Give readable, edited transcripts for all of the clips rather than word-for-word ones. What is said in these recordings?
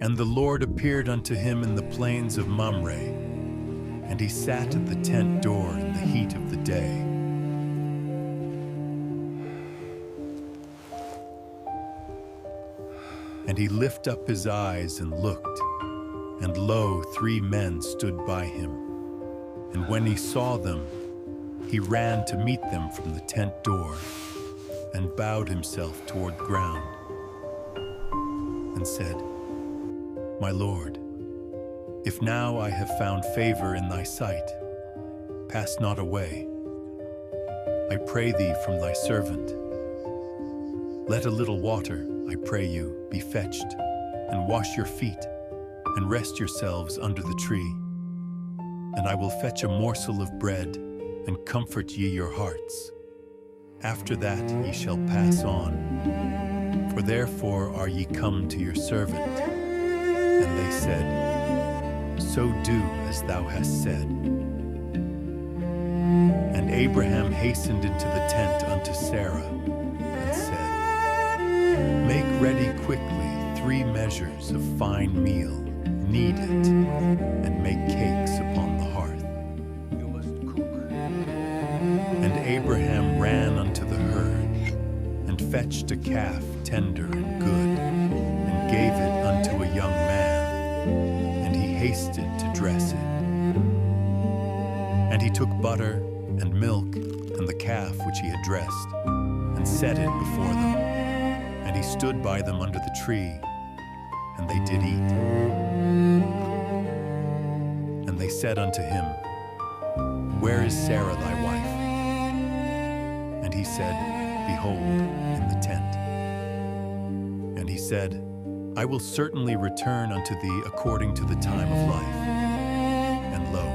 And the Lord appeared unto him in the plains of Mamre, and he sat at the tent door in the heat of the day. And he lifted up his eyes and looked, and lo, 3 men stood by him. And when he saw them, he ran to meet them from the tent door, and bowed himself toward the ground, and said, My Lord, if now I have found favor in thy sight, pass not away. I pray thee from thy servant. Let a little water, I pray you, be fetched, and wash your feet, and rest yourselves under the tree. And I will fetch a morsel of bread, and comfort ye your hearts. After that ye shall pass on, for therefore are ye come to your servant. And they said, So do as thou hast said. And Abraham hastened into the tent unto Sarah, and said, Make ready quickly 3 measures of fine meal, knead it, and make cakes upon the hearth. You must cook. And Abraham ran unto the herd, and fetched a calf tender and good, and gave it unto a young man, and he hasted to dress it. And he took butter and milk and the calf which he had dressed, and set it before them. And he stood by them under the tree, and they did eat. And they said unto him, Where is Sarah thy wife? And he said, Behold, in the tent. And he said, I will certainly return unto thee according to the time of life. And lo,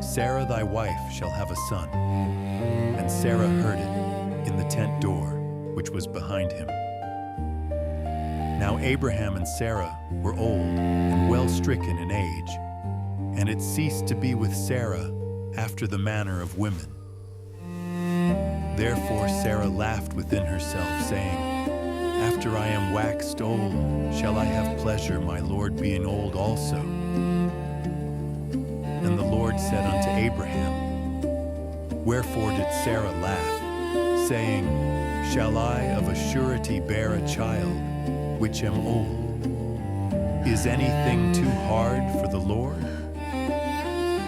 Sarah thy wife shall have a son. And Sarah heard it in the tent door, which was behind him. Now Abraham and Sarah were old and well stricken in age, and it ceased to be with Sarah after the manner of women. Therefore Sarah laughed within herself, saying, After I am waxed old, shall I have pleasure, my Lord being old also? And the Lord said unto Abraham, Wherefore did Sarah laugh, saying, Shall I of a surety bear a child, which am old? Is anything too hard for the Lord?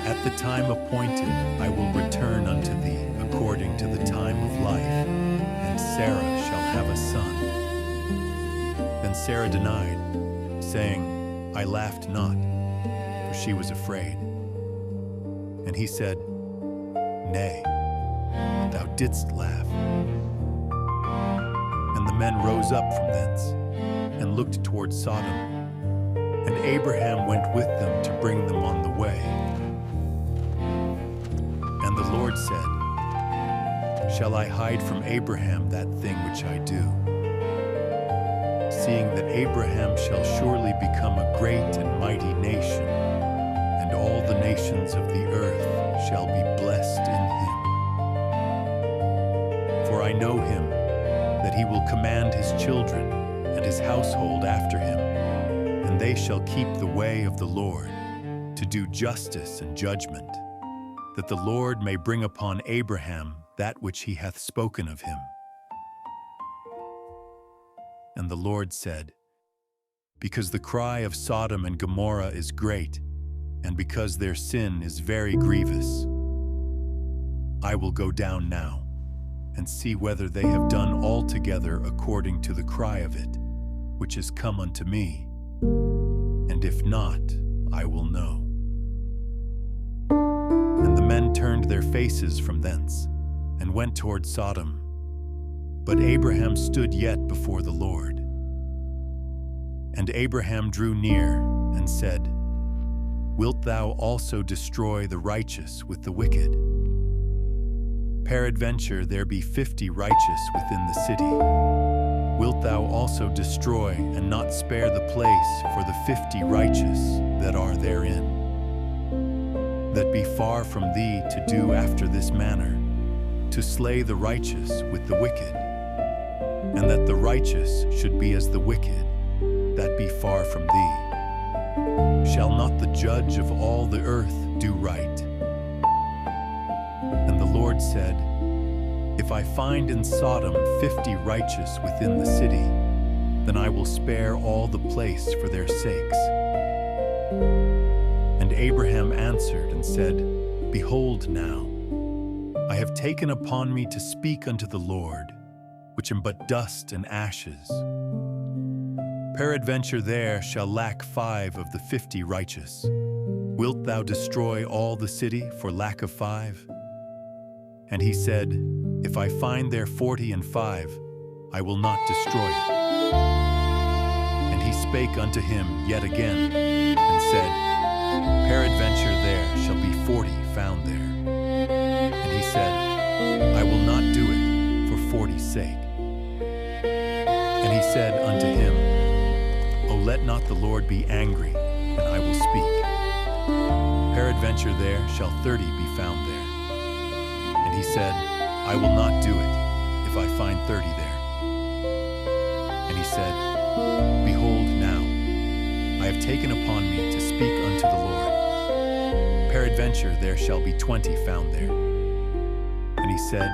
At the time appointed I will return unto thee according to the time of life, and Sarah shall have a son. Then Sarah denied, saying, I laughed not, for she was afraid. And he said, Nay, but thou didst laugh. And the men rose up from thence, and looked toward Sodom. And Abraham went with them to bring them on the way. And the Lord said, Shall I hide from Abraham that thing which I do? Seeing that Abraham shall surely become a great and mighty nation, and all the nations of the earth shall be blessed in him. For I know him, that he will command his children and his household after him, and they shall keep the way of the Lord, to do justice and judgment, that the Lord may bring upon Abraham that which he hath spoken of him. And the Lord said, Because the cry of Sodom and Gomorrah is great, and because their sin is very grievous, I will go down now, and see whether they have done altogether according to the cry of it, which is come unto me, and if not, I will know. And the men turned their faces from thence, and went toward Sodom. But Abraham stood yet before the Lord. And Abraham drew near, and said, Wilt thou also destroy the righteous with the wicked? Peradventure there be 50 righteous within the city. Wilt thou also destroy and not spare the place for the 50 righteous that are therein? That be far from thee to do after this manner, to slay the righteous with the wicked, and that the righteous should be as the wicked, that be far from thee. Shall not the judge of all the earth do right? And the Lord said, If I find in Sodom 50 righteous within the city, then I will spare all the place for their sakes. And Abraham answered and said, Behold now, I have taken upon me to speak unto the Lord, which am but dust and ashes. Peradventure there shall lack 5 of the 50 righteous. Wilt thou destroy all the city for lack of 5? And he said, If I find there 45, I will not destroy it. And he spake unto him yet again, and said, Peradventure there shall be 40 found there. And he said, I will not do it for 40's sake. And he said unto him, O let not the Lord be angry, and I will speak. Peradventure there shall 30 be found there. And he said, I will not do it, if I find 30 there. And he said, Behold now, I have taken upon me to speak unto the Lord. Peradventure there shall be 20 found there. And he said,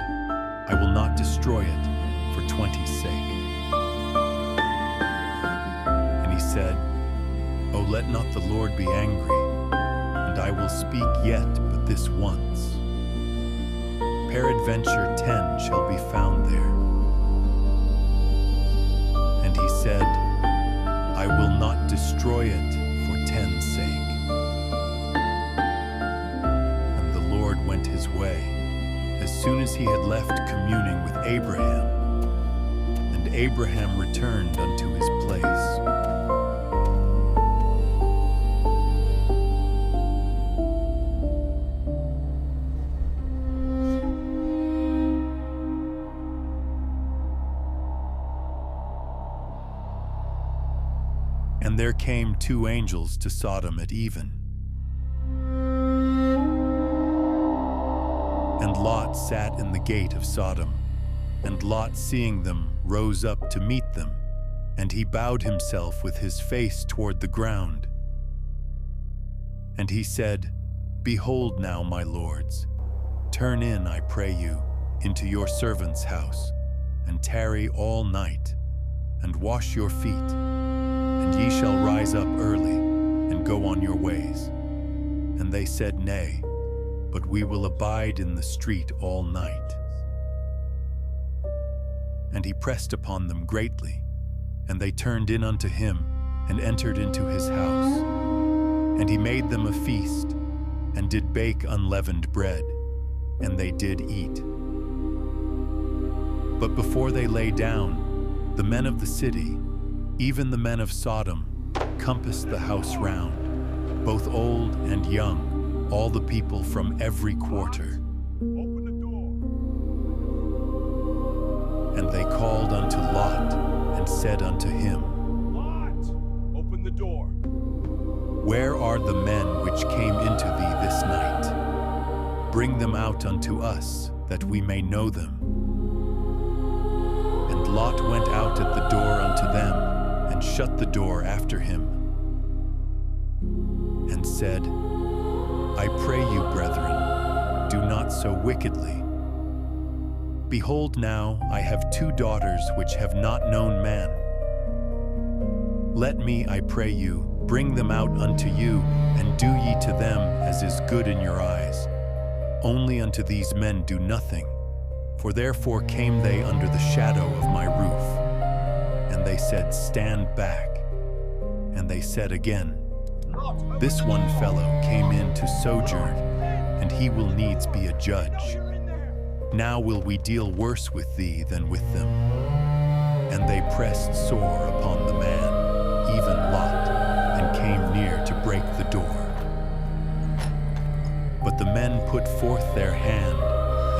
I will not destroy it for 20's sake. He said, O let not the Lord be angry, and I will speak yet but this once. Peradventure 10 shall be found there. And he said, I will not destroy it for 10's sake. And the Lord went his way, as soon as he had left communing with Abraham, and Abraham returned unto his place. And there came 2 angels to Sodom at even. And Lot sat in the gate of Sodom. And Lot, seeing them, rose up to meet them, and he bowed himself with his face toward the ground. And he said, Behold now, my lords, turn in, I pray you, into your servant's house, and tarry all night, and wash your feet, and ye shall rise up early, and go on your ways. And they said, Nay, but we will abide in the street all night. And he pressed upon them greatly, and they turned in unto him, and entered into his house. And he made them a feast, and did bake unleavened bread, and they did eat. But before they lay down, the men of the city, even the men of Sodom, compassed the house round, both old and young, all the people from every quarter. Open the door. And they called unto Lot, and said unto him, Lot, open the door. Where are the men which came into thee this night? Bring them out unto us, that we may know them. And Lot went out at the door unto them, and shut the door after him, and said, I pray you, brethren, do not so wickedly. Behold now, I have 2 daughters which have not known man. Let me, I pray you, bring them out unto you, and do ye to them as is good in your eyes. Only unto these men do nothing, for therefore came they under the shadow of my roof. And they said, Stand back. And they said again, This one fellow came in to sojourn, and he will needs be a judge. Now will we deal worse with thee than with them. And they pressed sore upon the man, even Lot, and came near to break the door. But the men put forth their hand,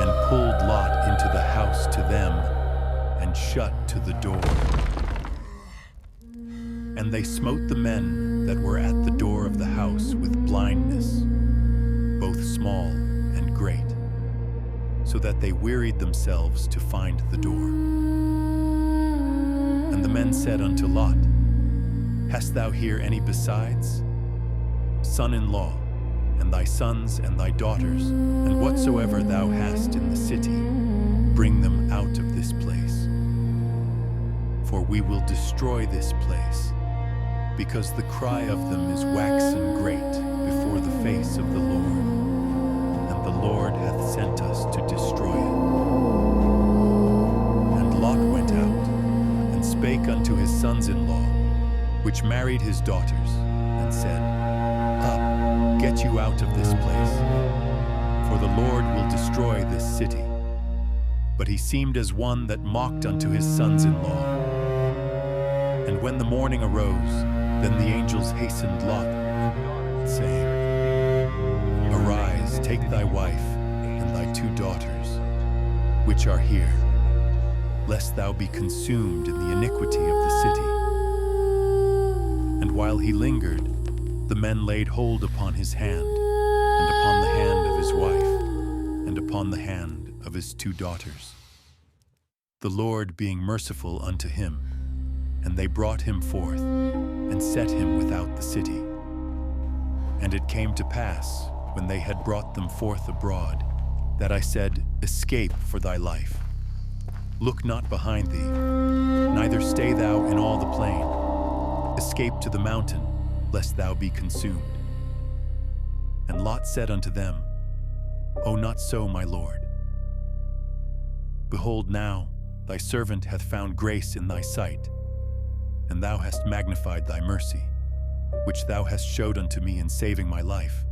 and pulled Lot into the house to them, and shut to the door. And they smote the men that were at the door of the house with blindness, both small and great, so that they wearied themselves to find the door. And the men said unto Lot, Hast thou here any besides? son-in-law, and thy sons and thy daughters, and whatsoever thou hast in the city, bring them out of this place. For we will destroy this place, because the cry of them is waxen great before the face of the Lord, and the Lord hath sent us to destroy it. And Lot went out, and spake unto his sons-in-law, which married his daughters, and said, Up, get you out of this place, for the Lord will destroy this city. But he seemed as one that mocked unto his sons-in-law. And when the morning arose, then the angels hastened Lot, saying, Arise, take thy wife and thy 2 daughters, which are here, lest thou be consumed in the iniquity of the city. And while he lingered, the men laid hold upon his hand, and upon the hand of his wife, and upon the hand of his 2 daughters, the Lord being merciful unto him. And they brought him forth, and set him without the city. And it came to pass, when they had brought them forth abroad, that I said, Escape for thy life. Look not behind thee, neither stay thou in all the plain. Escape to the mountain, lest thou be consumed. And Lot said unto them, O not so, my lord. Behold now, thy servant hath found grace in thy sight, and thou hast magnified thy mercy, which thou hast showed unto me in saving my life.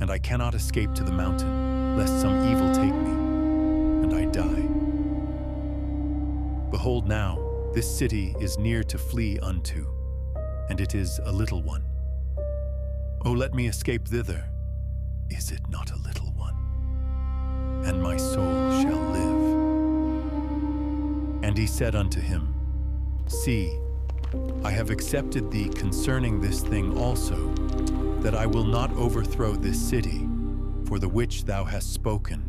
And I cannot escape to the mountain, lest some evil take me, and I die. Behold now, this city is near to flee unto, and it is a little one. O let me escape thither. Is it not a little one? And my soul shall live. And he said unto him, See, I have accepted thee concerning this thing also, that I will not overthrow this city, for the which thou hast spoken.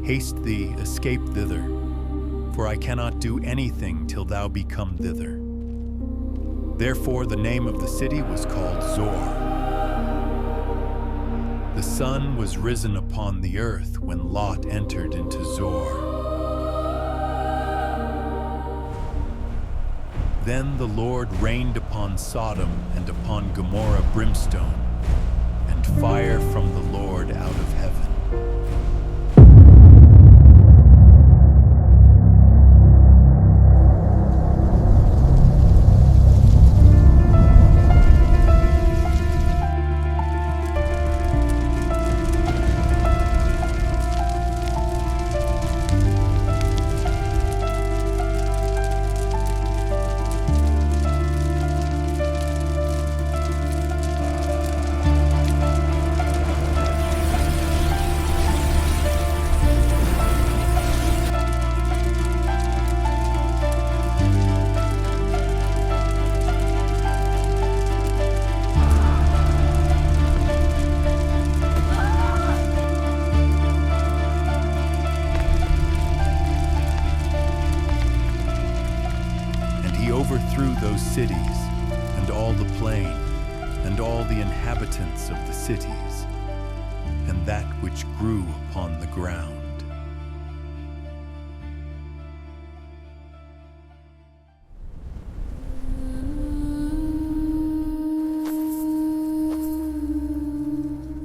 Haste thee, escape thither, for I cannot do anything till thou be come thither. Therefore the name of the city was called Zor. The sun was risen upon the earth when Lot entered into Zor. Then the Lord rained upon Sodom and upon Gomorrah brimstone, and fire from the Lord out of heaven. Overthrew those cities, and all the plain, and all the inhabitants of the cities, and that which grew upon the ground.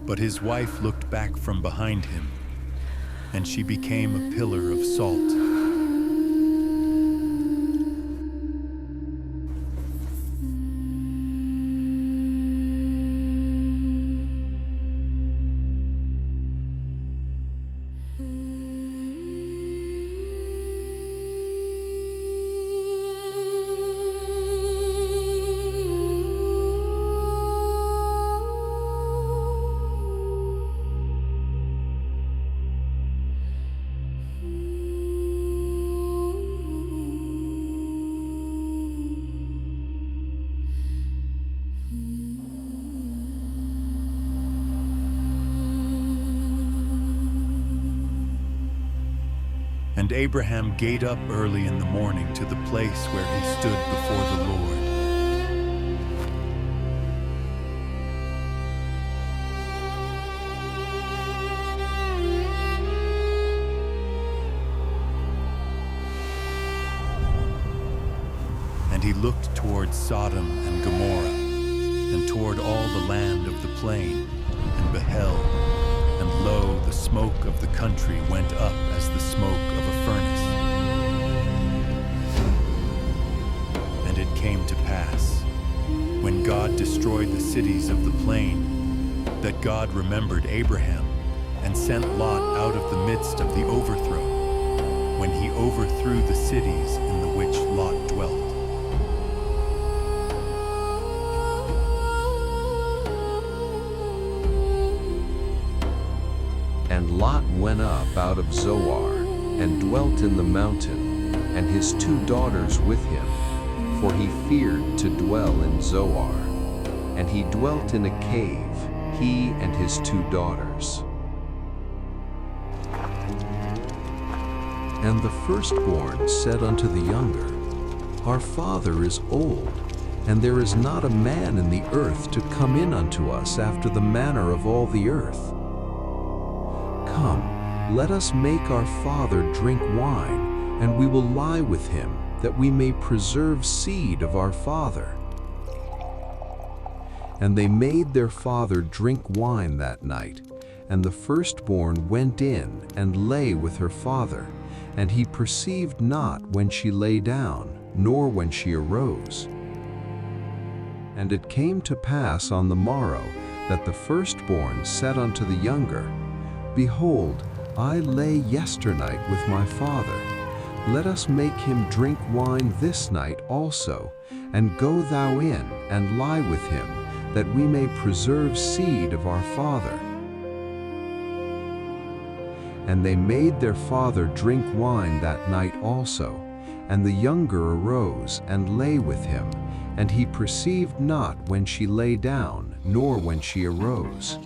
But his wife looked back from behind him, and she became a pillar of salt. And Abraham gate up early in the morning to the place where he stood before the Lord. looked toward Sodom and Gomorrah, and toward all the land of the plain, and beheld, and lo, the smoke of the country went up as the smoke of a furnace. And it came to pass, when God destroyed the cities of the plain, that God remembered Abraham, and sent Lot out of the midst of the overthrow, when he overthrew the cities in the which Lot dwelt. And Lot went up out of Zoar, and dwelt in the mountain, and his 2 daughters with him, for he feared to dwell in Zoar. And he dwelt in a cave, he and his 2 daughters. And the firstborn said unto the younger, Our father is old, and there is not a man in the earth to come in unto us after the manner of all the earth. Come, let us make our father drink wine, and we will lie with him, that we may preserve seed of our father. And they made their father drink wine that night, and the firstborn went in and lay with her father, and he perceived not when she lay down, nor when she arose. And it came to pass on the morrow, that the firstborn said unto the younger, Behold, I lay yesternight with my father. Let us make him drink wine this night also, and go thou in and lie with him, that we may preserve seed of our father. And they made their father drink wine that night also, and the younger arose and lay with him, and he perceived not when she lay down, nor when she arose.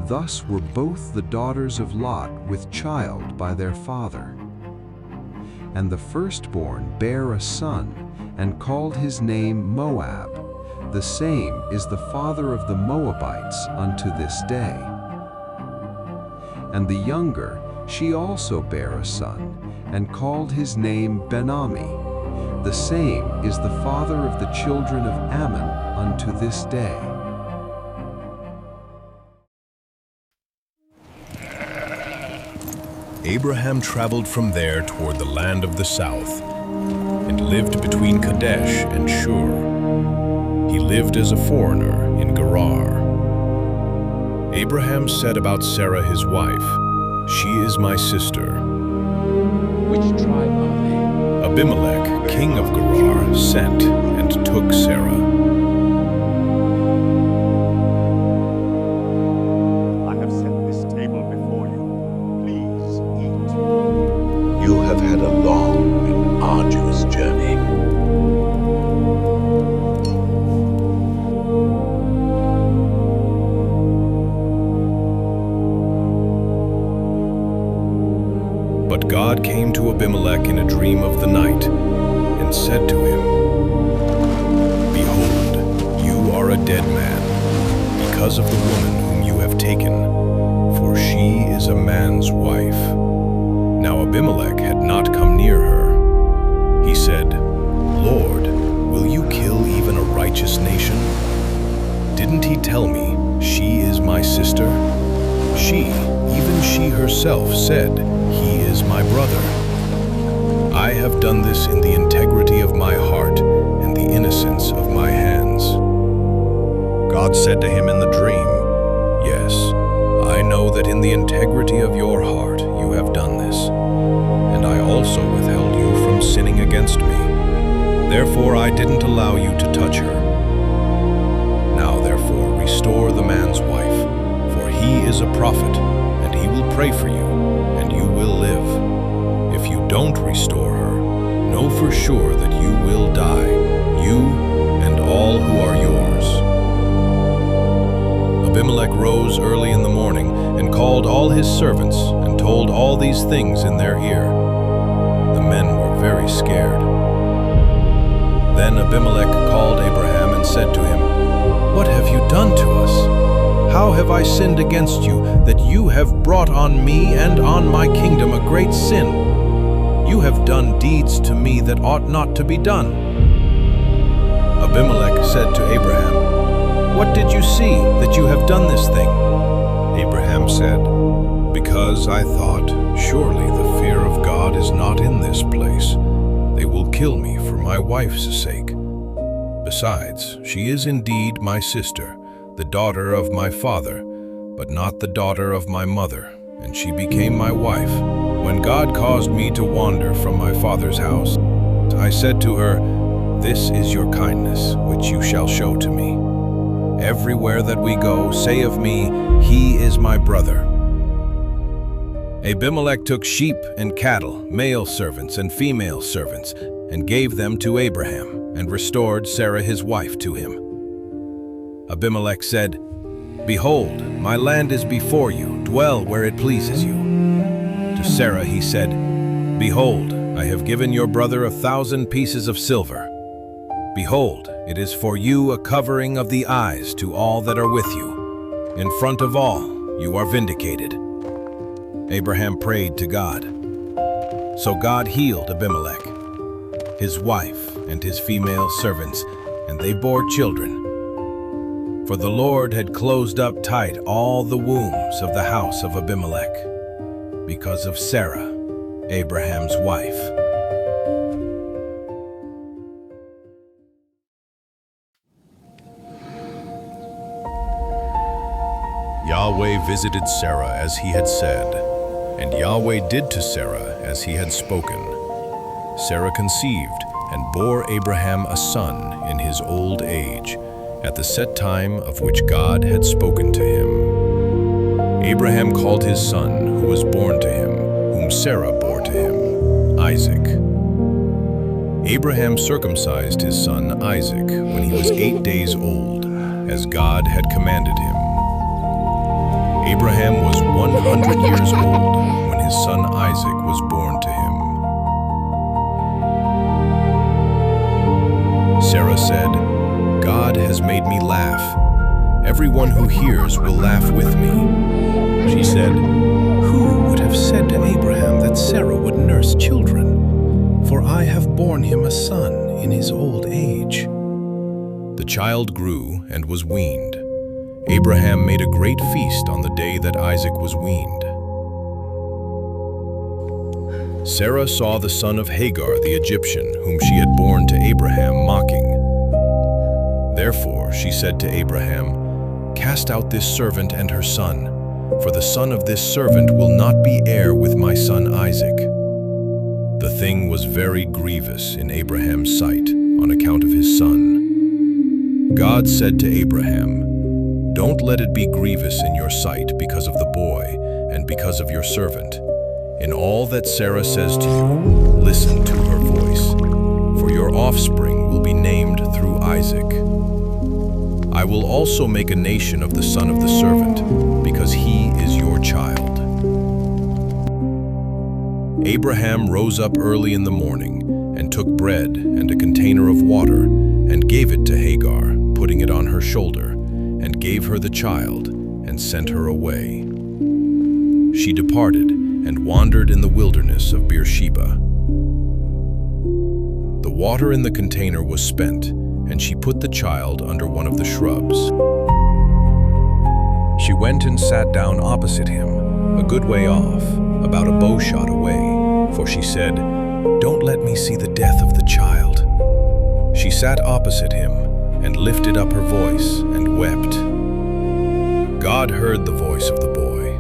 Thus were both the daughters of Lot with child by their father. And the firstborn bare a son, and called his name Moab. The same is the father of the Moabites unto this day. And the younger, she also bare a son, and called his name Ben-Ammi. The same is the father of the children of Ammon unto this day. Abraham traveled from there toward the land of the south, and lived between Kadesh and Shur. He lived as a foreigner in Gerar. Abraham said about Sarah his wife, She is my sister. Which tribe are they? Abimelech, king of Gerar, sent and took Sarah. I have set this table before you. Please eat. You have had a long and arduous journey. But God came to Abimelech in a dream of the night, and said to him, Behold, you are a dead man, because of the woman whom you have taken, for she is a man's wife. Now Abimelech had not come near her. He said, Lord, will you kill even a righteous nation? Didn't he tell me, she is my sister? She, even she herself, said, He is my brother. I have done this in the integrity of my heart and the innocence of my hands. God said to him in the dream, Yes, I know that in the integrity of your heart you have done this, and I also withheld you from sinning against me. Therefore I didn't allow you to touch her. Now therefore restore the man's wife, for he is a prophet, and he will pray for you, and you will live. If you don't restore her, know for sure that you will die, you and all who are yours. Abimelech rose early in the morning and called all his servants and told all these things in their ear. The men were very scared. Then Abimelech called Abraham and said to him, What have you done to us? How have I sinned against you, that you have brought on me and on my kingdom a great sin? You have done deeds to me that ought not to be done." Abimelech said to Abraham, "What did you see that you have done this thing?" Abraham said, "Because I thought, surely the fear of God is not in this place. They will kill me for my wife's sake. Besides, she is indeed my sister, the daughter of my father, but not the daughter of my mother, and she became my wife. When God caused me to wander from my father's house, I said to her, 'This is your kindness, which you shall show to me. Everywhere that we go, say of me, he is my brother.'" Abimelech took sheep and cattle, male servants and female servants, and gave them to Abraham, and restored Sarah his wife to him. Abimelech said, "Behold, my land is before you, dwell where it pleases you." To Sarah he said, "Behold, I have given your brother 1,000 pieces of silver. Behold, it is for you a covering of the eyes to all that are with you. In front of all, you are vindicated." Abraham prayed to God. So God healed Abimelech, his wife, and his female servants, and they bore children. For the Lord had closed up tight all the wombs of the house of Abimelech, because of Sarah, Abraham's wife. Yahweh visited Sarah as he had said, and Yahweh did to Sarah as he had spoken. Sarah conceived and bore Abraham a son in his old age, at the set time of which God had spoken to him. Abraham called his son who was born to him, whom Sarah bore to him, Isaac. Abraham circumcised his son Isaac when he was 8 days old, as God had commanded him. Abraham was 100 years old when his son Isaac was born to him. Sarah said, "God has made me laugh. Everyone who hears will laugh with me." She said, "Who would have said to Abraham that Sarah would nurse children? For I have borne him a son in his old age." The child grew and was weaned. Abraham made a great feast on the day that Isaac was weaned. Sarah saw the son of Hagar the Egyptian, whom she had borne to Abraham, mocking. Therefore she said to Abraham, "Cast out this servant and her son, for the son of this servant will not be heir with my son Isaac." The thing was very grievous in Abraham's sight on account of his son. God said to Abraham, "Don't let it be grievous in your sight because of the boy and because of your servant. In all that Sarah says to you, listen to her voice, for your offspring will be named through Isaac. I will also make a nation of the son of the servant, because he is your child." Abraham rose up early in the morning and took bread and a container of water and gave it to Hagar, putting it on her shoulder, and gave her the child, and sent her away. She departed and wandered in the wilderness of Beersheba. The water in the container was spent, and she put the child under one of the shrubs. She went and sat down opposite him, a good way off, about a bowshot away, for she said, "Don't let me see the death of the child." She sat opposite him, and lifted up her voice and wept. God heard the voice of the boy.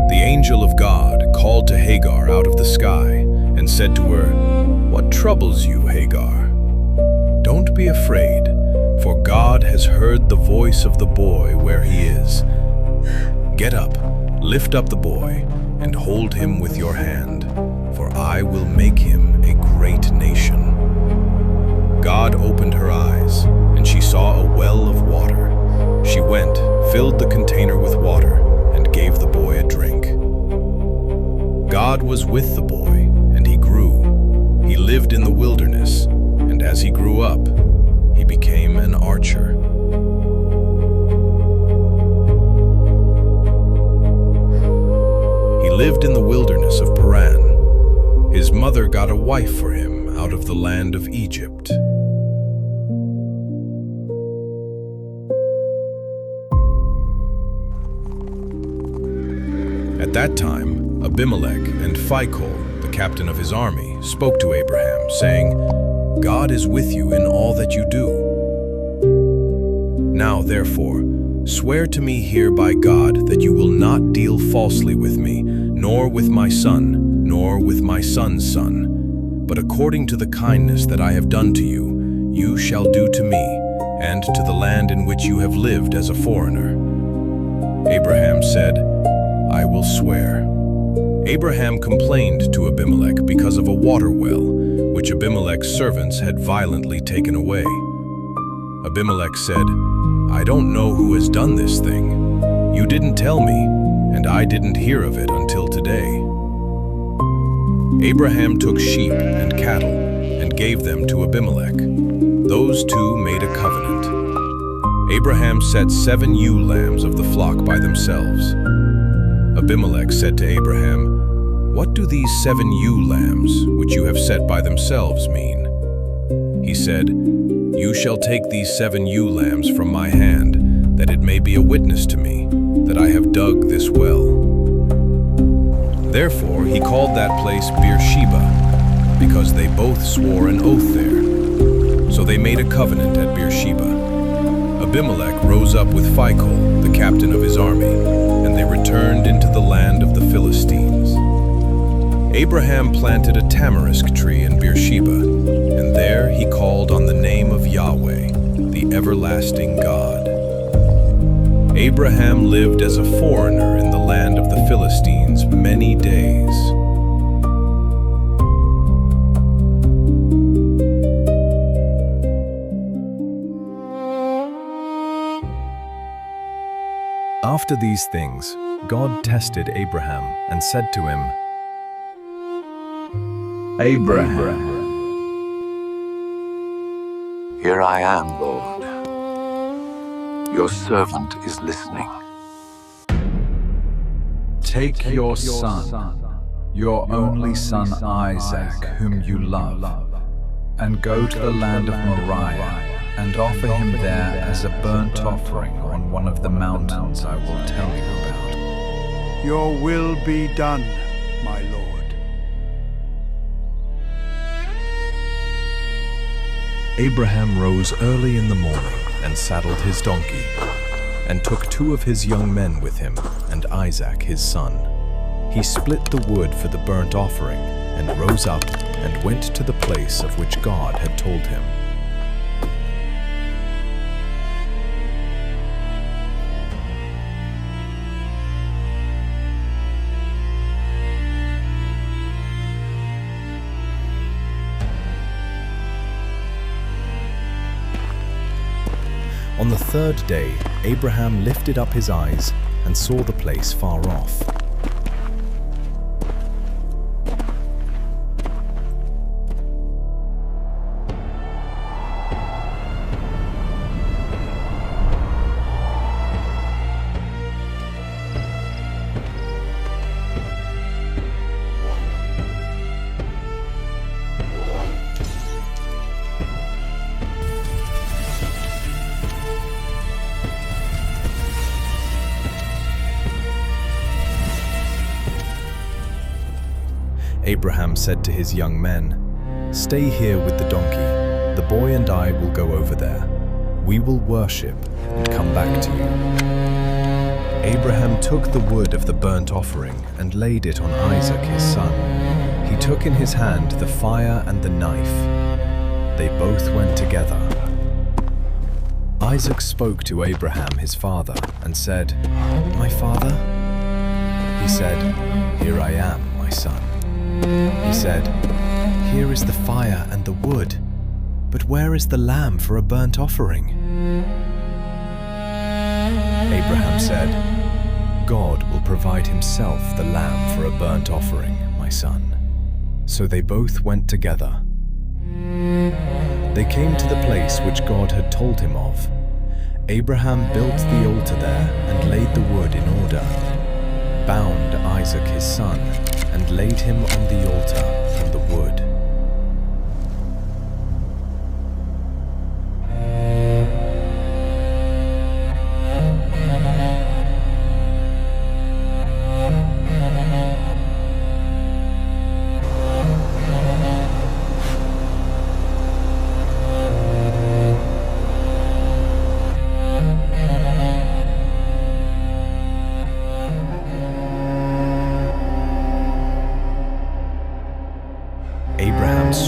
The angel of God called to Hagar out of the sky and said to her, "What troubles you, Hagar? Don't be afraid, for God has heard the voice of the boy where he is. Get up, lift up the boy, and hold him with your hand, for I will make him a great nation." God opened her eyes, and she saw a well of water. She went, filled the container with water, and gave the boy a drink. God was with the boy, and he grew. He lived in the wilderness, and as he grew up, he became an archer. He lived in the wilderness of Paran. His mother got a wife for him out of the land of Egypt. At that time, Abimelech and Phicol, the captain of his army, spoke to Abraham, saying, "God is with you in all that you do. Now, therefore, swear to me here by God that you will not deal falsely with me, nor with my son, nor with my son's son. But according to the kindness that I have done to you, you shall do to me, and to the land in which you have lived as a foreigner." Abraham said, "I will swear." Abraham complained to Abimelech because of a water well, which Abimelech's servants had violently taken away. Abimelech said, "I don't know who has done this thing. You didn't tell me, and I didn't hear of it until today." Abraham took sheep and cattle and gave them to Abimelech. Those two made a covenant. Abraham set 7 ewe lambs of the flock by themselves. Abimelech said to Abraham, "What do these 7 ewe lambs, which you have set by themselves, mean?" He said, "You shall take these 7 ewe lambs from my hand, that it may be a witness to me, that I have dug this well." Therefore he called that place Beersheba, because they both swore an oath there. So they made a covenant at Beersheba. Abimelech rose up with Phicol, the captain of his army, and they returned into the land of the Philistines. Abraham planted a tamarisk tree in Beersheba, and there he called on the name of Yahweh, the everlasting God. Abraham lived as a foreigner in the land of the Philistines many days. After these things, God tested Abraham and said to him, Abraham. Here I am, Lord. Your servant is listening. Take your son, your only son Isaac, whom you love, and go to the land of Moriah, and offer him there as a burnt offering on one of the mountains I will tell you about. Your will be done, my Lord. Abraham rose early in the morning and saddled his donkey, and took 2 of his young men with him, and Isaac his son. He split the wood for the burnt offering, and rose up and went to the place of which God had told him. On the 3rd day, Abraham lifted up his eyes and saw the place far off. Abraham said to his young men, "Stay here with the donkey. The boy and I will go over there. We will worship and come back to you." Abraham took the wood of the burnt offering and laid it on Isaac his son. He took in his hand the fire and the knife. They both went together. Isaac spoke to Abraham his father and said, "My father?" He said, "Here I am, my son." He said, "Here is the fire and the wood, but where is the lamb for a burnt offering?" Abraham said, "God will provide himself the lamb for a burnt offering, my son." So they both went together. They came to the place which God had told him of. Abraham built the altar there and laid the wood in order, bound Isaac his son, and laid him on the altar on the wood.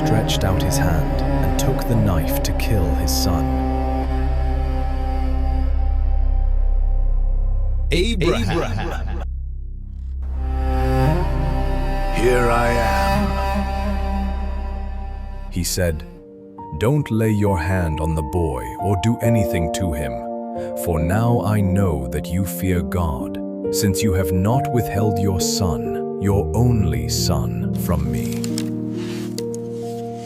stretched out his hand and took the knife to kill his son. Abraham. Here I am. He said, "Don't lay your hand on the boy or do anything to him, for now I know that you fear God, since you have not withheld your son, your only son, from me."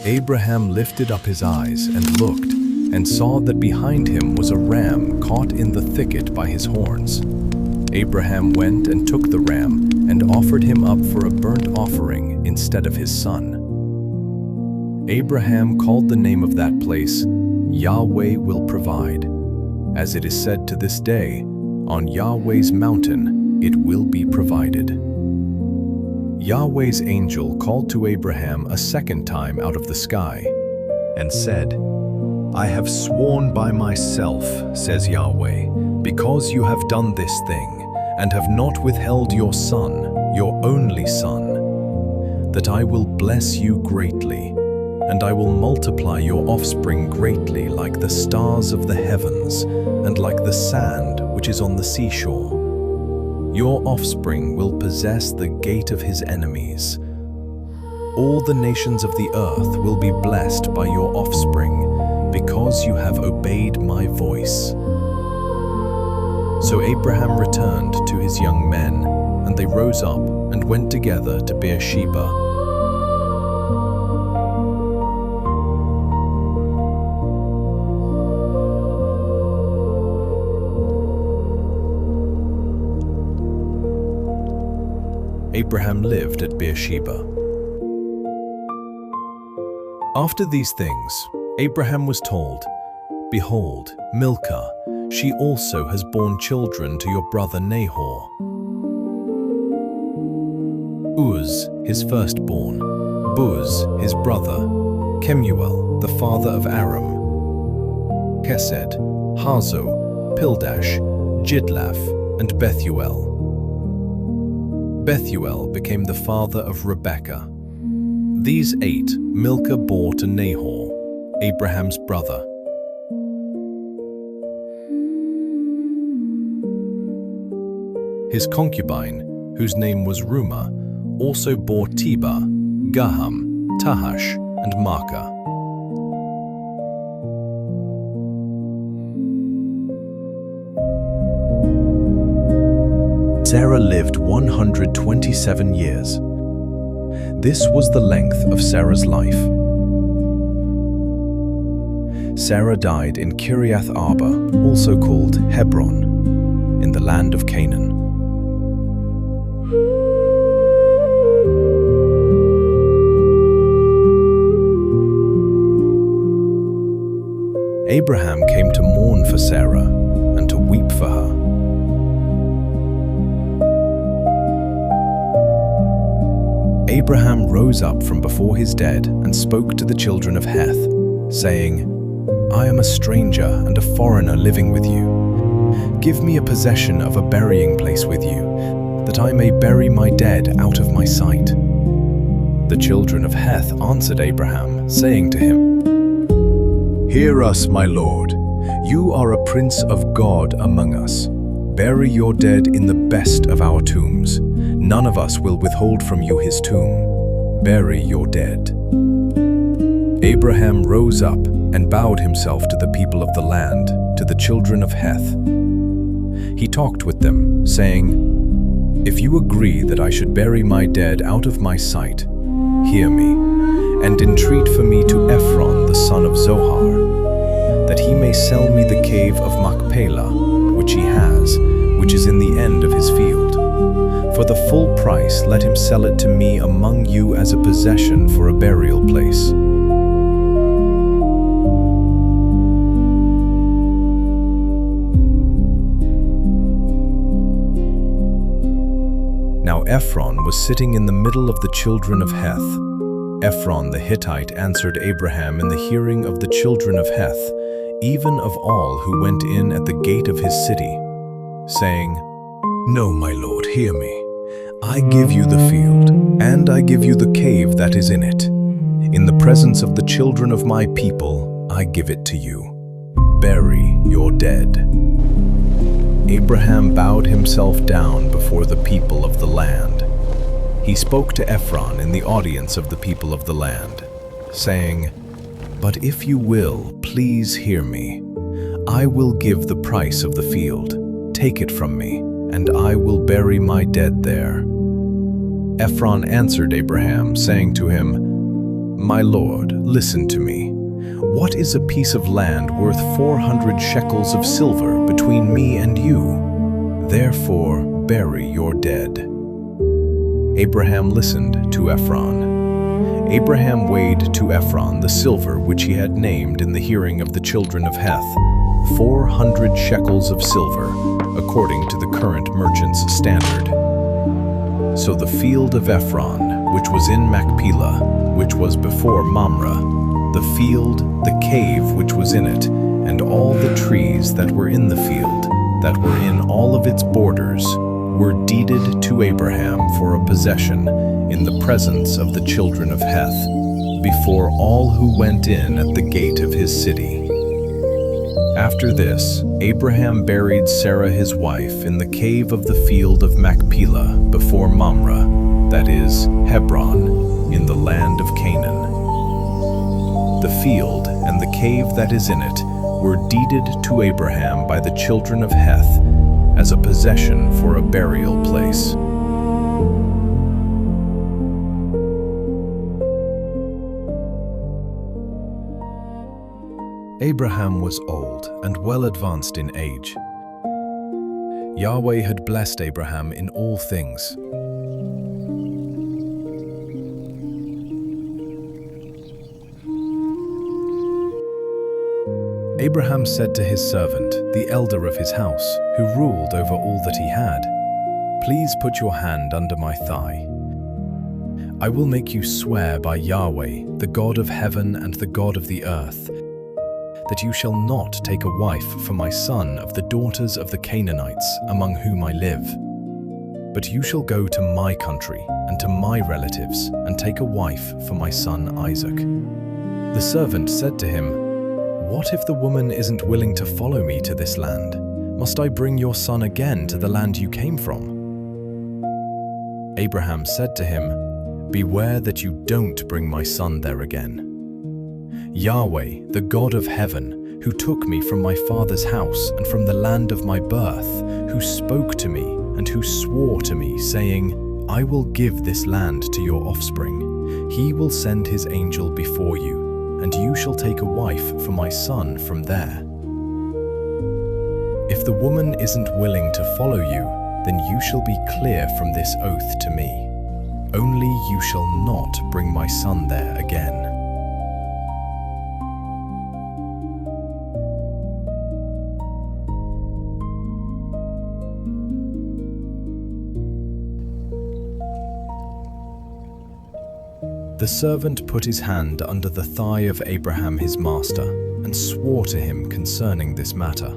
Abraham lifted up his eyes and looked, and saw that behind him was a ram caught in the thicket by his horns. Abraham went and took the ram and offered him up for a burnt offering instead of his son. Abraham called the name of that place, "Yahweh will provide." As it is said to this day, "On Yahweh's mountain it will be provided." Yahweh's angel called to Abraham a second time out of the sky, And said, "I have sworn by myself, says Yahweh, because you have done this thing, and have not withheld your son, your only son, that I will bless you greatly, and I will multiply your offspring greatly like the stars of the heavens, and like the sand which is on the seashore. Your offspring will possess the gate of his enemies. All the nations of the earth will be blessed by your offspring, because you have obeyed my voice." So Abraham returned to his young men, and they rose up and went together to Beersheba. Abraham lived at Beersheba. After these things, Abraham was told, "Behold, Milcah, she also has borne children to your brother Nahor. Uz, his firstborn, Buz, his brother, Kemuel, the father of Aram, Kesed, Hazo, Pildash, Jidlaph, and Bethuel. Bethuel became the father of Rebekah. These 8 Milcah bore to Nahor, Abraham's brother. His concubine, whose name was Rumah, also bore Tebah, Gaham, Tahash, and Maacah. Sarah lived 127 years. This was the length of Sarah's life. Sarah died in Kiriath Arba, also called Hebron, in the land of Canaan. Abraham came to mourn for Sarah and to weep for her. Abraham rose up from before his dead and spoke to the children of Heth, saying, "I am a stranger and a foreigner living with you. Give me a possession of a burying place with you, that I may bury my dead out of my sight." The children of Heth answered Abraham, saying to him, "Hear us, my lord. You are a prince of God among us. Bury your dead in the best of our tombs. None of us will withhold from you his tomb. Bury your dead." Abraham rose up and bowed himself to the people of the land, to the children of Heth. He talked with them, saying, "If you agree that I should bury my dead out of my sight, hear me, and entreat for me to Ephron the son of Zohar, that he may sell me the cave of Machpelah, which he has, which is in the end of his field. For the full price let him sell it to me among you as a possession for a burial place." Now Ephron was sitting in the middle of the children of Heth. Ephron the Hittite answered Abraham in the hearing of the children of Heth, even of all who went in at the gate of his city, saying, "No, my lord, hear me. I give you the field, and I give you the cave that is in it. In the presence of the children of my people, I give it to you. Bury your dead." Abraham bowed himself down before the people of the land. He spoke to Ephron in the audience of the people of the land, saying, "But if you will, please hear me. I will give the price of the field. Take it from me, and I will bury my dead there." Ephron answered Abraham, saying to him, "My lord, listen to me. What is a piece of land worth 400 shekels of silver between me and you? Therefore, bury your dead." Abraham listened to Ephron. Abraham weighed to Ephron the silver which he had named in the hearing of the children of Heth, 400 shekels of silver, according to the current merchant's standard. So the field of Ephron, which was in Machpelah, which was before Mamre, the field, the cave which was in it, and all the trees that were in the field, that were in all of its borders, were deeded to Abraham for a possession in the presence of the children of Heth, before all who went in at the gate of his city. After this, Abraham buried Sarah his wife in the cave of the field of Machpelah before Mamre, that is, Hebron, in the land of Canaan. The field and the cave that is in it were deeded to Abraham by the children of Heth as a possession for a burial place. Abraham was old and well advanced in age. Yahweh had blessed Abraham in all things. Abraham said to his servant, the elder of his house, who ruled over all that he had, "Please put your hand under my thigh. I will make you swear by Yahweh, the God of heaven and the God of the earth, that you shall not take a wife for my son of the daughters of the Canaanites among whom I live. But you shall go to my country and to my relatives and take a wife for my son Isaac." The servant said to him, "What if the woman isn't willing to follow me to this land? Must I bring your son again to the land you came from?" Abraham said to him, "Beware that you don't bring my son there again. Yahweh, the God of heaven, who took me from my father's house and from the land of my birth, who spoke to me and who swore to me, saying, 'I will give this land to your offspring,' he will send his angel before you, and you shall take a wife for my son from there. If the woman isn't willing to follow you, then you shall be clear from this oath to me. Only you shall not bring my son there again." The servant put his hand under the thigh of Abraham his master, and swore to him concerning this matter.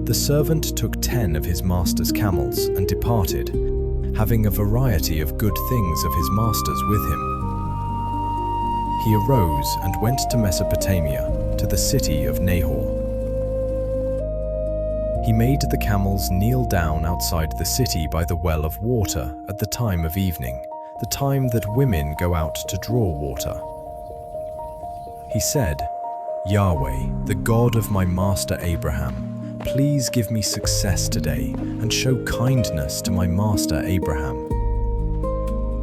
The servant took 10 of his master's camels and departed, having a variety of good things of his master's with him. He arose and went to Mesopotamia, to the city of Nahor. He made the camels kneel down outside the city by the well of water at the time of evening, the time that women go out to draw water. He said, "Yahweh, the God of my master Abraham, please give me success today and show kindness to my master Abraham.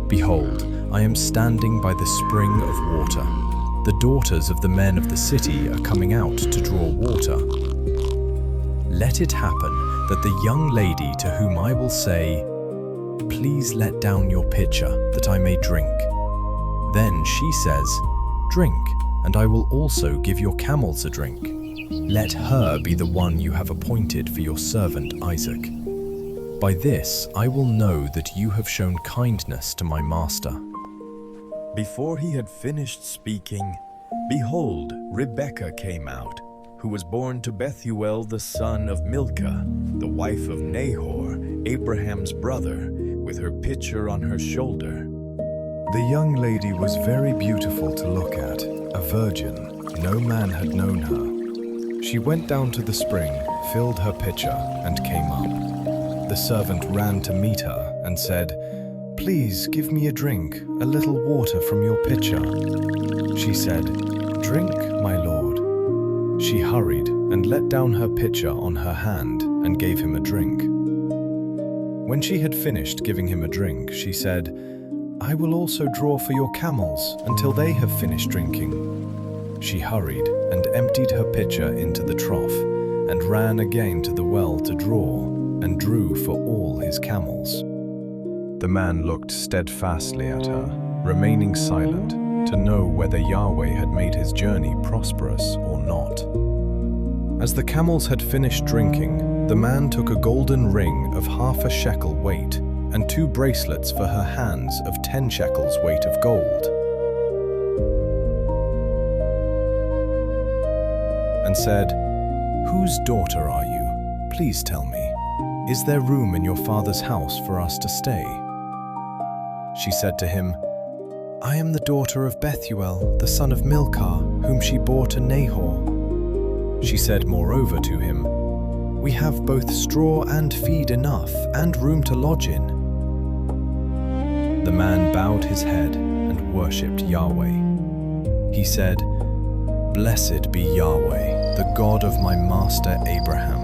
Behold, I am standing by the spring of water. The daughters of the men of the city are coming out to draw water. Let it happen that the young lady to whom I will say, 'Please let down your pitcher that I may drink,' then she says, 'Drink, and I will also give your camels a drink.' Let her be the one you have appointed for your servant Isaac. By this I will know that you have shown kindness to my master." Before he had finished speaking, behold, Rebekah came out, who was born to Bethuel the son of Milcah, the wife of Nahor, Abraham's brother, with her pitcher on her shoulder. The young lady was very beautiful to look at, a virgin. No man had known her. She went down to the spring, filled her pitcher, and came up. The servant ran to meet her and said, "Please give me a drink, a little water from your pitcher." She said, "Drink, my lord." She hurried and let down her pitcher on her hand and gave him a drink. When she had finished giving him a drink, she said, "I will also draw for your camels until they have finished drinking." She hurried and emptied her pitcher into the trough and ran again to the well to draw and drew for all his camels. The man looked steadfastly at her, remaining silent, to know whether Yahweh had made his journey prosperous or not. As the camels had finished drinking, the man took a golden ring of 1/2 shekel weight and 2 bracelets for her hands of 10 shekels weight of gold, and said, "Whose daughter are you? Please tell me. Is there room in your father's house for us to stay?" She said to him, "I am the daughter of Bethuel, the son of Milcah, whom she bore to Nahor." She said moreover to him, "We have both straw and feed enough, and room to lodge in." The man bowed his head and worshipped Yahweh. He said, "Blessed be Yahweh, the God of my master Abraham,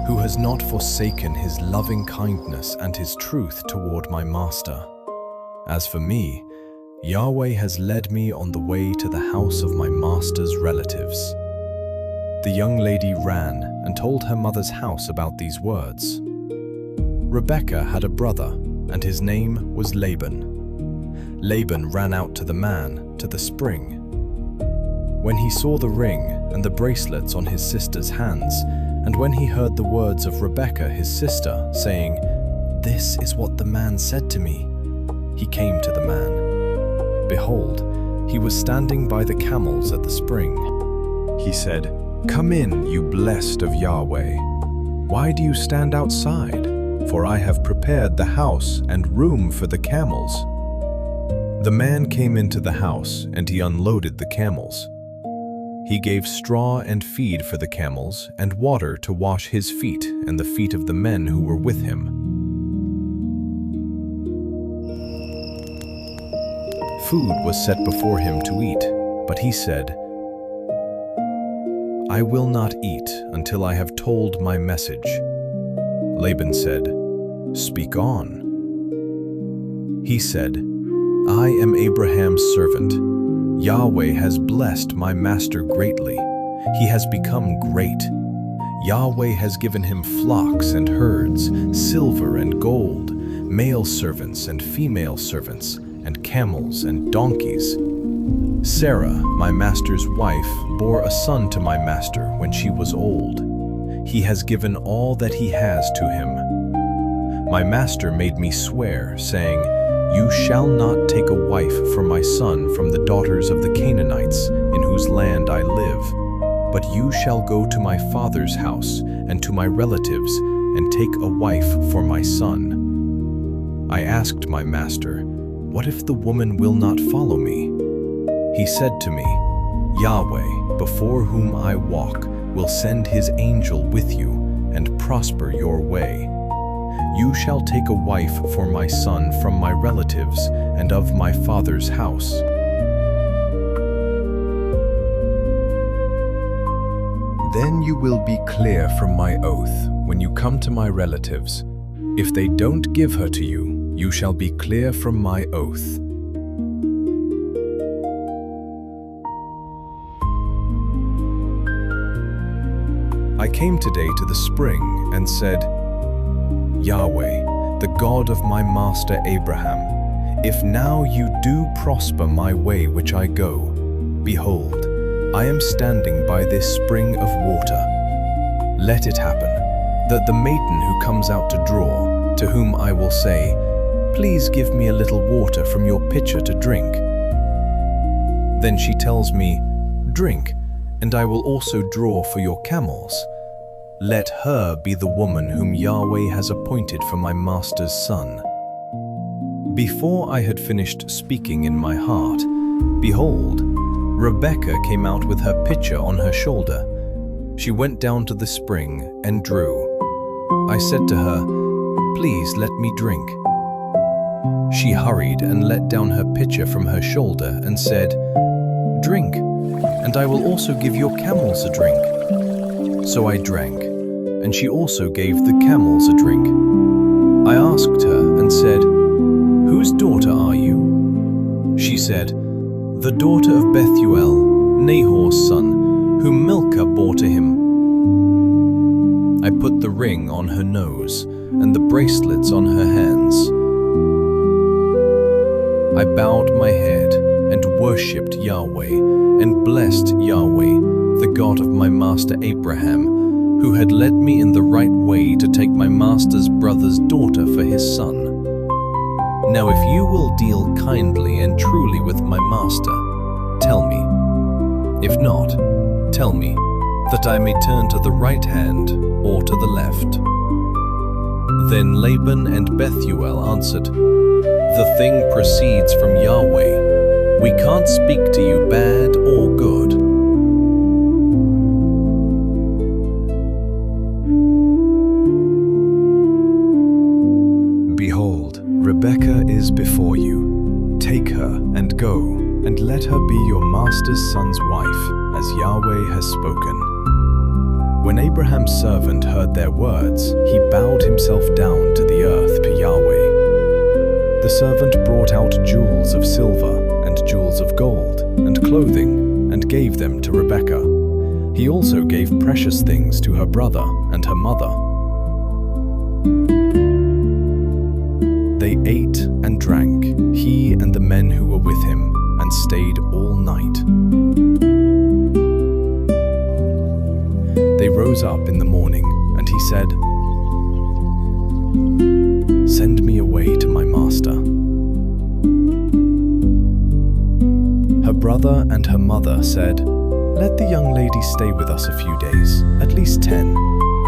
who has not forsaken his loving kindness and his truth toward my master. As for me, Yahweh has led me on the way to the house of my master's relatives." The young lady ran and told her mother's house about these words. Rebekah had a brother, and his name was Laban. Laban ran out to the man, to the spring. When he saw the ring and the bracelets on his sister's hands, and when he heard the words of Rebekah his sister, saying, "This is what the man said to me," he came to the man. Behold, he was standing by the camels at the spring. He said, "Come in, you blessed of Yahweh. Why do you stand outside? For I have prepared the house and room for the camels." The man came into the house, and he unloaded the camels. He gave straw and feed for the camels, and water to wash his feet and the feet of the men who were with him. Food was set before him to eat, but he said, "I will not eat until I have told my message." Laban said, "Speak on." He said, "I am Abraham's servant. Yahweh has blessed my master greatly. He has become great. Yahweh has given him flocks and herds, silver and gold, male servants and female servants, and camels and donkeys. Sarah, my master's wife, bore a son to my master when she was old. He has given all that he has to him. My master made me swear, saying, 'You shall not take a wife for my son from the daughters of the Canaanites, in whose land I live, but you shall go to my father's house and to my relatives and take a wife for my son.' I asked my master, 'What if the woman will not follow me?' He said to me, 'Yahweh, before whom I walk, will send his angel with you and prosper your way. You shall take a wife for my son from my relatives and of my father's house.' Then you will be clear from my oath when you come to my relatives. If they don't give her to you, you shall be clear from my oath." I came today to the spring and said, "Yahweh, the God of my master Abraham, if now you do prosper my way which I go, behold, I am standing by this spring of water. Let it happen that the maiden who comes out to draw, to whom I will say, 'Please give me a little water from your pitcher to drink,' then she tells me, 'Drink, and I will also draw for your camels.' Let her be the woman whom Yahweh has appointed for my master's son." Before I had finished speaking in my heart, behold, Rebekah came out with her pitcher on her shoulder. She went down to the spring and drew. I said to her, "Please let me drink." She hurried and let down her pitcher from her shoulder and said, "Drink, and I will also give your camels a drink." So I drank, and she also gave the camels a drink. I asked her and said, "Whose daughter are you?" She said, "The daughter of Bethuel, Nahor's son, whom Milcah bore to him." I put the ring on her nose and the bracelets on her hands. I bowed my head and worshipped Yahweh and blessed Yahweh, the God of my master Abraham, who had led me in the right way to take my master's brother's daughter for his son. Now if you will deal kindly and truly with my master, tell me. If not, tell me, that I may turn to the right hand or to the left." Then Laban and Bethuel answered, "The thing proceeds from Yahweh. We can't speak to you bad or good." Behold, Rebekah is before you. Take her and go, and let her be your master's son's wife, as Yahweh has spoken. When Abraham's servant heard their words, he bowed himself down to the earth to Yahweh. The servant brought out jewels of silver and jewels of gold and clothing and gave them to Rebekah. He also gave precious things to her brother and her mother. They ate and drank, he and the men who were with him, and stayed all night. They rose up in the morning, and he said, "Send me away to my master." Her brother and her mother said, "Let the young lady stay with us a few days, at least 10.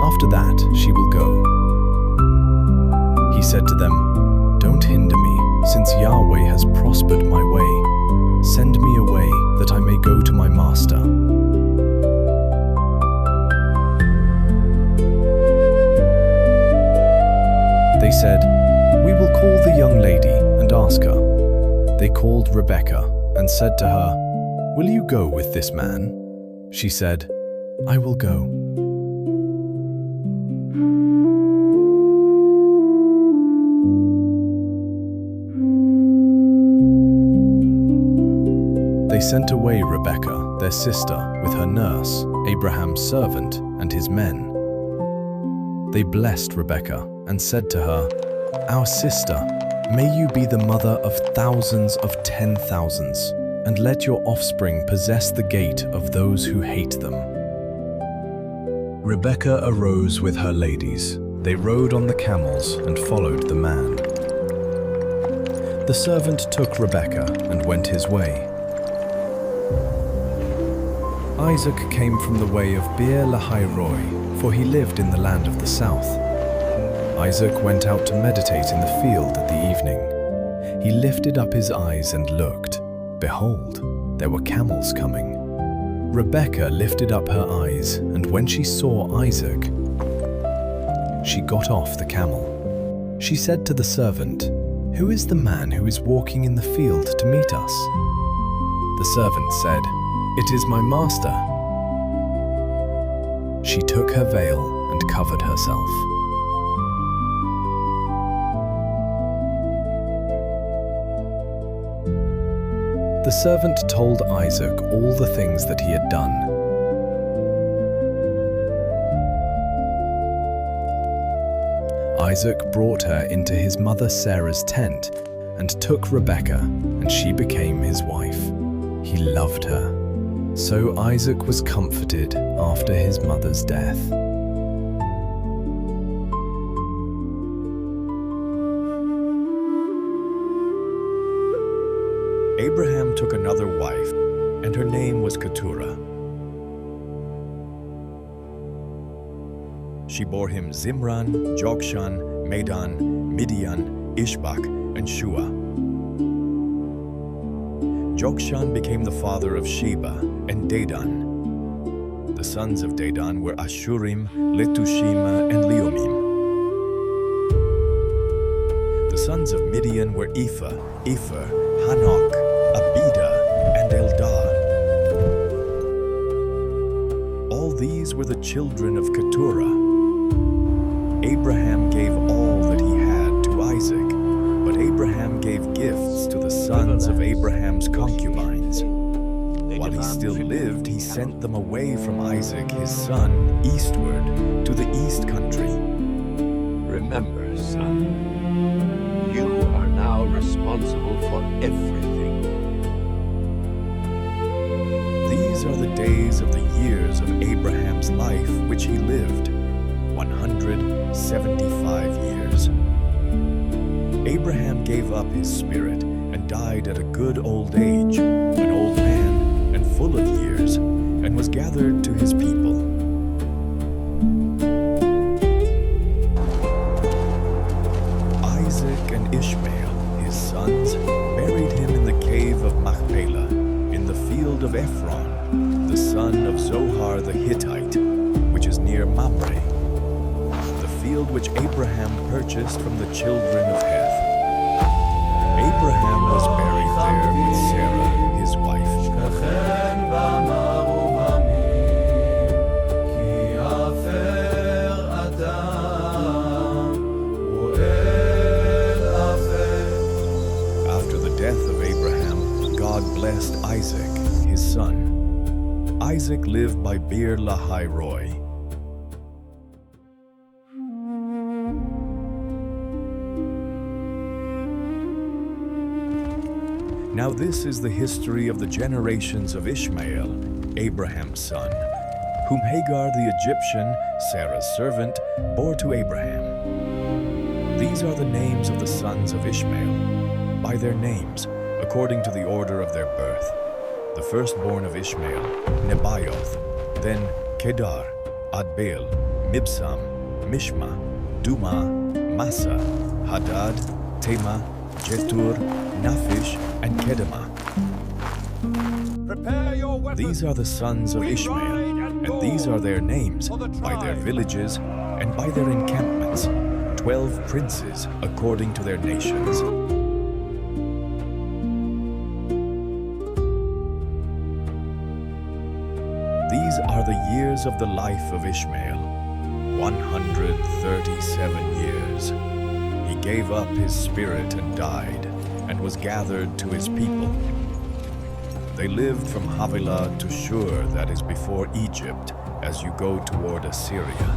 After that, she will go." He said to them, "Don't hinder me, since Yahweh has prospered my way. Send me away, that I may go to my master." They said, "We will call the young lady and ask her." They called Rebekah and said to her, "Will you go with this man?" She said, "I will go." They sent away Rebekah, their sister, with her nurse, Abraham's servant, and his men. They blessed Rebekah and said to her, "Our sister, may you be the mother of thousands of 10,000s, and let your offspring possess the gate of those who hate them." Rebekah arose with her ladies. They rode on the camels and followed the man. The servant took Rebekah and went his way. Isaac came from the way of Beer-lahai-roi, for he lived in the land of the south. Isaac went out to meditate in the field at the evening. He lifted up his eyes and looked. Behold, there were camels coming. Rebekah lifted up her eyes, and when she saw Isaac, she got off the camel. She said to the servant, "Who is the man who is walking in the field to meet us?" The servant said, "It is my master." She took her veil and covered herself. The servant told Isaac all the things that he had done. Isaac brought her into his mother Sarah's tent and took Rebekah, and she became his wife. He loved her. So Isaac was comforted after his mother's death. Abraham took another wife, and her name was Keturah. She bore him Zimran, Jokshan, Medan, Midian, Ishbak, and Shua. Jokshan became the father of Sheba and Dedan. The sons of Dedan were Ashurim, Letushima, and Leumim. The sons of Midian were Ephah, Epher, Hanok, Abida, and Eldah. All these were the children of Keturah. Abraham gave all that he had to Isaac, but Abraham gave gifts to the sons of Abraham's concubines. While he still lived, he sent them away from Isaac, his son, eastward to the east country. Remember, son, you are now responsible for everything. These are the days of the years of Abraham's life which he lived, 175 years. Abraham gave up his spirit and died at a good old age, an old man and full of years, and was gathered to his people. Isaac and Ishmael, his sons, buried him in the cave of Machpelah, in the field of Ephron, the son of Zohar the Hittite, which is near Mamre, the field which Abraham purchased from the children of Heth. Abraham was buried there with Sarah, his wife. After the death of Abraham, God blessed Isaac, his son. Isaac lived by Beer Lahai Roi. Now this is the history of the generations of Ishmael, Abraham's son, whom Hagar the Egyptian, Sarah's servant, bore to Abraham. These are the names of the sons of Ishmael, by their names, according to the order of their birth. The firstborn of Ishmael, Nebaioth, then Kedar, Adbeel, Mibsam, Mishma, Duma, Massa, Hadad, Tema, Jetur, Naphish, and Kedemah. These are the sons of Ishmael, and these are their names, by their villages and by their encampments, 12 princes according to their nations. These are the years of the life of Ishmael, 137 years. He gave up his spirit and died, and was gathered to his people. They lived from Havilah to Shur, that is before Egypt, as you go toward Assyria.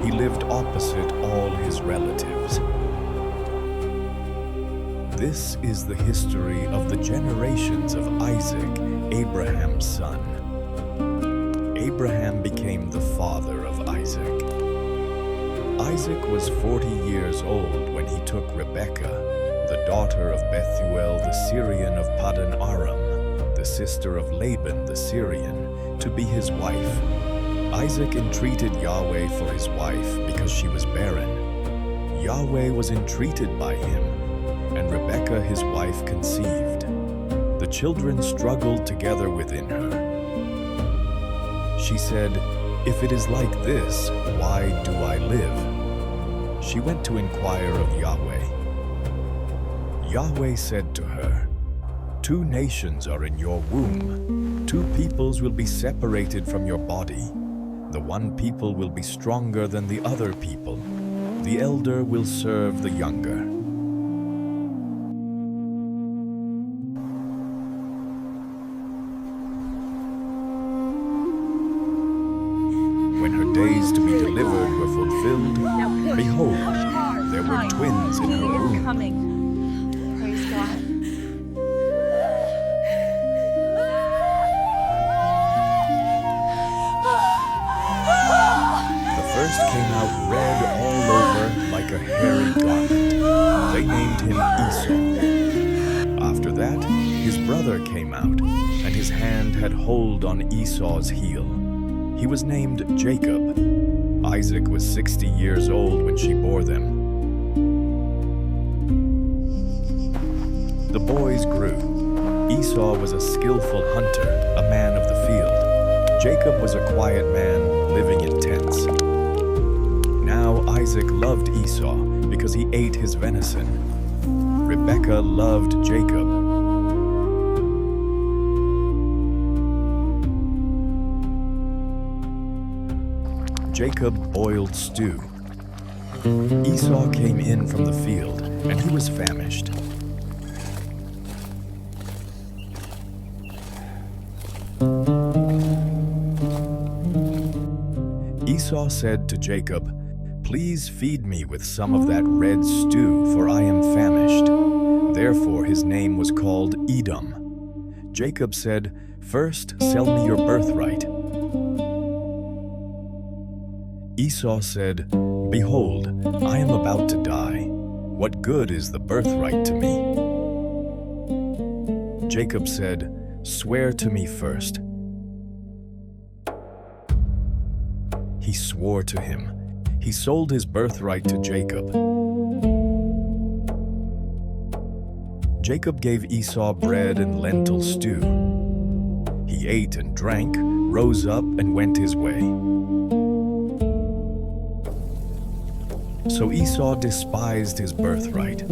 He lived opposite all his relatives. This is the history of the generations of Isaac, Abraham's son. Abraham became the father of Isaac. Isaac was 40 years old when he took Rebekah, the daughter of Bethuel the Syrian of Paddan Aram, the sister of Laban the Syrian, to be his wife. Isaac entreated Yahweh for his wife because she was barren. Yahweh was entreated by him, and Rebekah his wife conceived. The children struggled together within her. She said, "If it is like this, why do I live?" She went to inquire of Yahweh. Yahweh said to her, "Two nations are in your womb. Two peoples will be separated from your body. The one people will be stronger than the other people. The elder will serve the younger." When her days to be delivered were fulfilled, behold, there were twins in her womb. Praise God. The first came out red all over like a hairy garment. They named him Esau. After that, his brother came out, and his hand had hold on Esau's heel. He was named Jacob. Isaac was 60 years old when she bore them. The boys grew. Esau was a skillful hunter, a man of the field. Jacob was a quiet man living in tents. Now Isaac loved Esau because he ate his venison. Rebekah loved Jacob. Jacob boiled stew. Esau came in from the field, and he was famished. Esau said to Jacob, "Please feed me with some of that red stew, for I am famished." Therefore his name was called Edom. Jacob said, "First sell me your birthright." Esau said, "Behold, I am about to die. What good is the birthright to me?" Jacob said, "Swear to me first." He swore to him. He sold his birthright to Jacob. Jacob gave Esau bread and lentil stew. He ate and drank, rose up, and went his way. So Esau despised his birthright.